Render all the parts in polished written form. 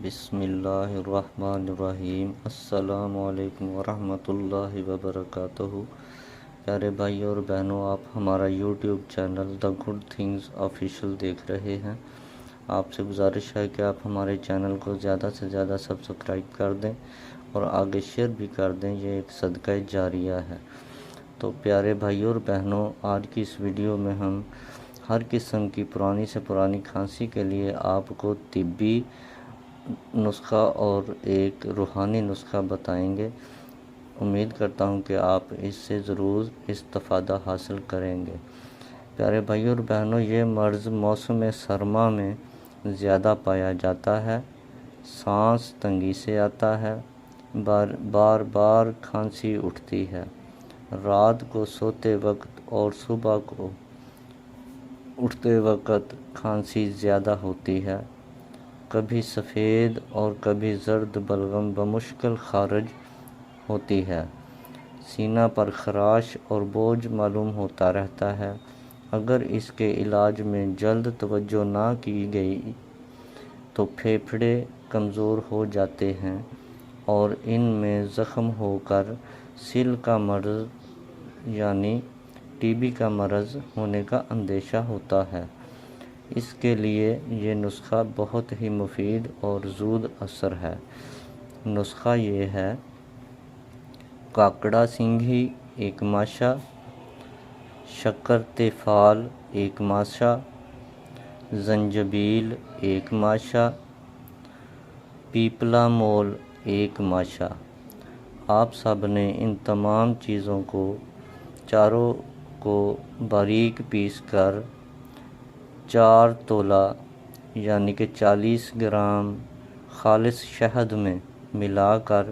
بسم اللہ الرحمن الرحیم۔ السلام علیکم ورحمۃ اللہ وبرکاتہ۔ پیارے بھائی اور بہنوں، آپ ہمارا YouTube channel the good things official دیکھ رہے ہیں۔ آپ سے گزارش ہے کہ آپ ہمارے چینل کو زیادہ سے زیادہ سبسکرائب کر دیں اور آگے شیئر بھی کر دیں، یہ ایک صدقہ جاریہ ہے۔ تو پیارے بھائی اور بہنوں، آج کی اس ویڈیو میں ہم ہر قسم کی پرانی سے پرانی کھانسی کے لیے آپ کو طبی نسخہ اور ایک روحانی نسخہ بتائیں گے۔ امید کرتا ہوں کہ آپ اس سے ضرور استفادہ حاصل کریں گے۔ پیارے بھائی اور بہنوں، یہ مرض موسم سرما میں زیادہ پایا جاتا ہے۔ سانس تنگی سے آتا ہے، بار بار کھانسی اٹھتی ہے، رات کو سوتے وقت اور صبح کو اٹھتے وقت کھانسی زیادہ ہوتی ہے، کبھی سفید اور کبھی زرد بلغم بمشکل خارج ہوتی ہے، سینہ پر خراش اور بوجھ معلوم ہوتا رہتا ہے۔ اگر اس کے علاج میں جلد توجہ نہ کی گئی تو پھیپھڑے کمزور ہو جاتے ہیں اور ان میں زخم ہو کر سل کا مرض یعنی ٹی بی کا مرض ہونے کا اندیشہ ہوتا ہے۔ اس کے لیے یہ نسخہ بہت ہی مفید اور زود اثر ہے۔ نسخہ یہ ہے: کاکڑا سینگھی 1 ماشا، شکر فال 1 ماشا، زنجبیل 1 ماشا، پیپلا مول 1 ماشا۔ آپ سب نے ان تمام چیزوں کو چاروں کو باریک پیس کر 4 تولہ یعنی کہ 40 گرام خالص شہد میں ملا کر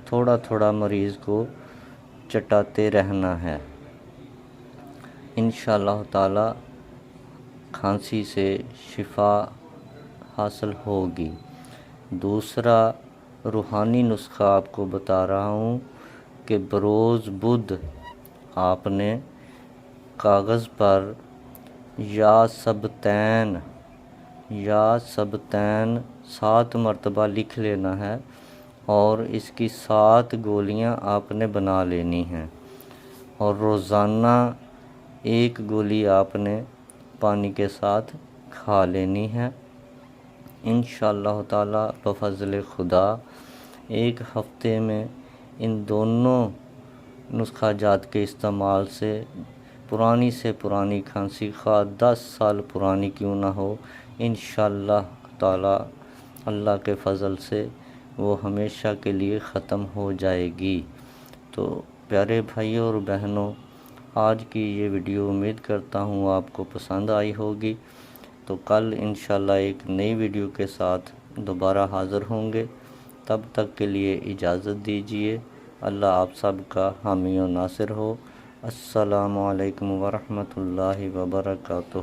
تھوڑا تھوڑا مریض کو چٹاتے رہنا ہے۔ انشاءاللہ تعالی کھانسی سے شفا حاصل ہوگی۔ دوسرا روحانی نسخہ آپ کو بتا رہا ہوں کہ بروز بدھ آپ نے کاغذ پر یا سبتین 7 مرتبہ لکھ لینا ہے اور اس کی 7 گولیاں آپ نے بنا لینی ہیں اور روزانہ 1 گولی آپ نے پانی کے ساتھ کھا لینی ہے۔ انشاءاللہ تعالی بفضل خدا 1 ہفتے میں ان دونوں نسخہ جات کے استعمال سے پرانی سے پرانی کھانسی خواہ 10 سال پرانی کیوں نہ ہو، انشاءاللہ تعالی اللہ کے فضل سے وہ ہمیشہ کے لیے ختم ہو جائے گی۔ تو پیارے بھائیوں اور بہنوں، آج کی یہ ویڈیو امید کرتا ہوں آپ کو پسند آئی ہوگی۔ تو کل انشاءاللہ ایک نئی ویڈیو کے ساتھ دوبارہ حاضر ہوں گے۔ تب تک کے لیے اجازت دیجیے۔ اللہ آپ سب کا حامی و ناصر ہو۔ السلام علیکم ورحمۃ اللہ وبرکاتہ۔